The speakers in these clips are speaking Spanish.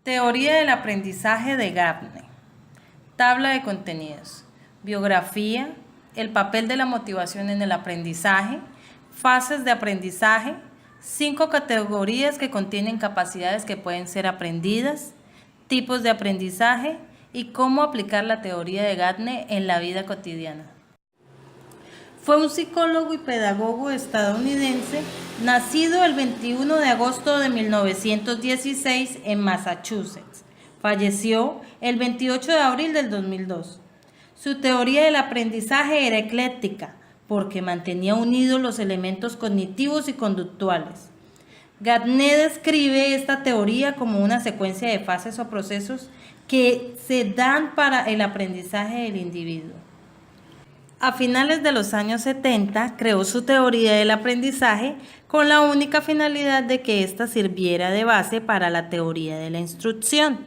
Teoría del aprendizaje de Gagne. Tabla de contenidos. Biografía, el papel de la motivación en el aprendizaje, fases de aprendizaje, 5 categorías que contienen capacidades que pueden ser aprendidas, tipos de aprendizaje y cómo aplicar la teoría de Gagne en la vida cotidiana. Fue un psicólogo y pedagogo estadounidense nacido el 21 de agosto de 1916 en Massachusetts. Falleció el 28 de abril del 2002. Su teoría del aprendizaje era ecléctica porque mantenía unidos los elementos cognitivos y conductuales. Gagne describe esta teoría como una secuencia de fases o procesos que se dan para el aprendizaje del individuo. A finales de los años 70 creó su teoría del aprendizaje con la única finalidad de que ésta sirviera de base para la teoría de la instrucción.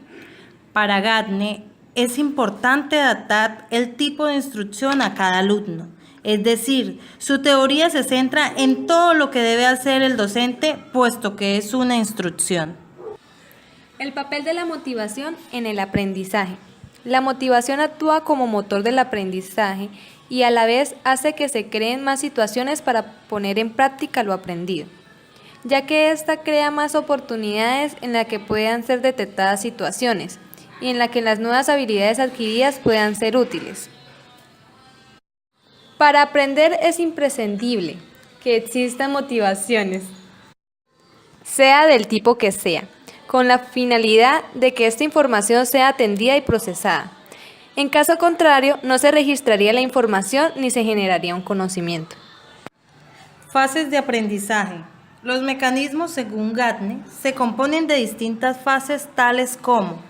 Para Gagne es importante adaptar el tipo de instrucción a cada alumno, es decir, su teoría se centra en todo lo que debe hacer el docente puesto que es una instrucción. El papel de la motivación en el aprendizaje. La motivación actúa como motor del aprendizaje y a la vez hace que se creen más situaciones para poner en práctica lo aprendido, ya que ésta crea más oportunidades en las que puedan ser detectadas situaciones y en las que las nuevas habilidades adquiridas puedan ser útiles. Para aprender es imprescindible que existan motivaciones, sea del tipo que sea, con la finalidad de que esta información sea atendida y procesada. En caso contrario, no se registraría la información ni se generaría un conocimiento. Fases de aprendizaje. Los mecanismos, según Gagne, se componen de distintas fases tales como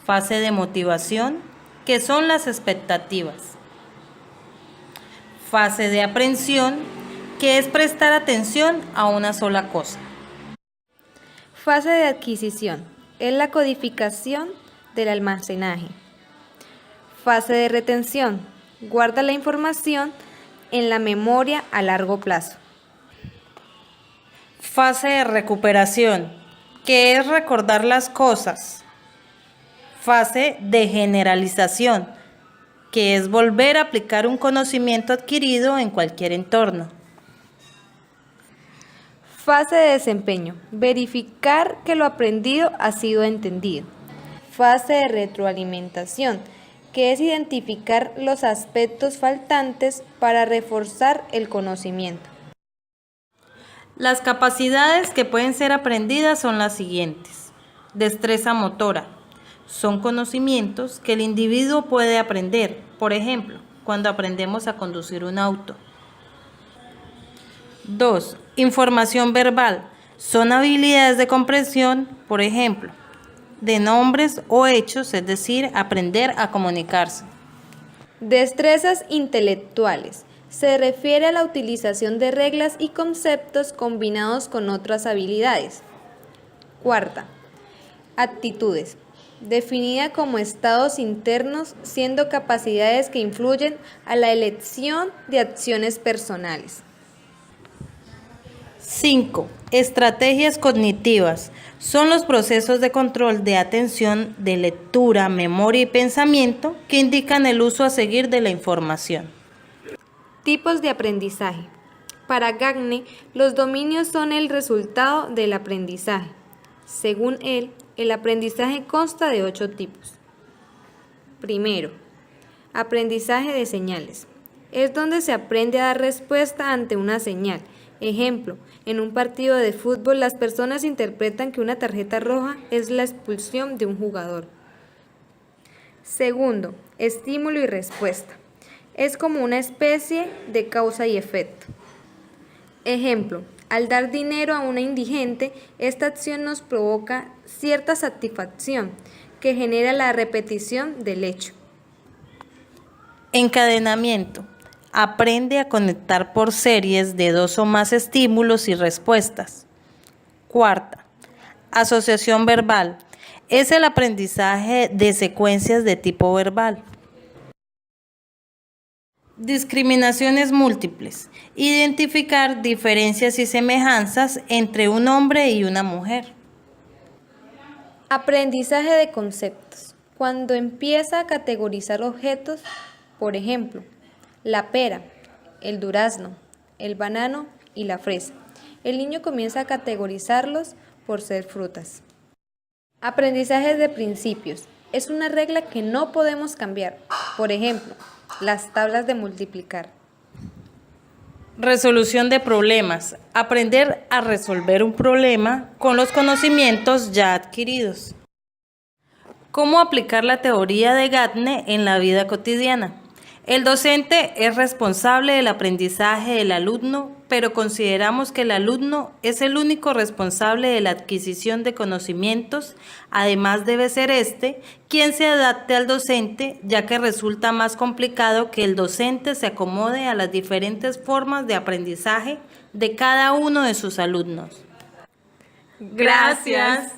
fase de motivación, que son las expectativas. Fase de aprehensión, que es prestar atención a una sola cosa. Fase de adquisición, es la codificación del almacenaje. Fase de retención, guarda la información en la memoria a largo plazo. Fase de recuperación, que es recordar las cosas. Fase de generalización, que es volver a aplicar un conocimiento adquirido en cualquier entorno. Fase de desempeño, verificar que lo aprendido ha sido entendido. Fase de retroalimentación, que es identificar los aspectos faltantes para reforzar el conocimiento. Las capacidades que pueden ser aprendidas son las siguientes. Destreza motora. Son conocimientos que el individuo puede aprender, por ejemplo, cuando aprendemos a conducir un auto. 2. Información verbal. Son habilidades de comprensión, por ejemplo, de nombres o hechos, es decir, aprender a comunicarse. Destrezas intelectuales. Se refiere a la utilización de reglas y conceptos combinados con otras habilidades. Cuarta, actitudes. Definida como estados internos, siendo capacidades que influyen a la elección de acciones personales. 5. Estrategias cognitivas. Son los procesos de control de atención, de lectura, memoria y pensamiento que indican el uso a seguir de la información. Tipos de aprendizaje. Para Gagne, los dominios son el resultado del aprendizaje. Según él, el aprendizaje consta de 8 tipos. Primero, aprendizaje de señales. Es donde se aprende a dar respuesta ante una señal. Ejemplo, en un partido de fútbol las personas interpretan que una tarjeta roja es la expulsión de un jugador. Segundo, estímulo y respuesta. Es como una especie de causa y efecto. Ejemplo, al dar dinero a una indigente, esta acción nos provoca cierta satisfacción que genera la repetición del hecho. Encadenamiento. Aprende a conectar por series de 2 o más estímulos y respuestas. Cuarta, asociación verbal. Es el aprendizaje de secuencias de tipo verbal. Discriminaciones múltiples. Identificar diferencias y semejanzas entre un hombre y una mujer. Aprendizaje de conceptos. Cuando empieza a categorizar objetos, por ejemplo, la pera, el durazno, el banano y la fresa. El niño comienza a categorizarlos por ser frutas. Aprendizaje de principios. Es una regla que no podemos cambiar. Por ejemplo, las tablas de multiplicar. Resolución de problemas. Aprender a resolver un problema con los conocimientos ya adquiridos. ¿Cómo aplicar la teoría de Gagne en la vida cotidiana? El docente es responsable del aprendizaje del alumno, pero consideramos que el alumno es el único responsable de la adquisición de conocimientos. Además, debe ser quien se adapte al docente, ya que resulta más complicado que el docente se acomode a las diferentes formas de aprendizaje de cada uno de sus alumnos. Gracias.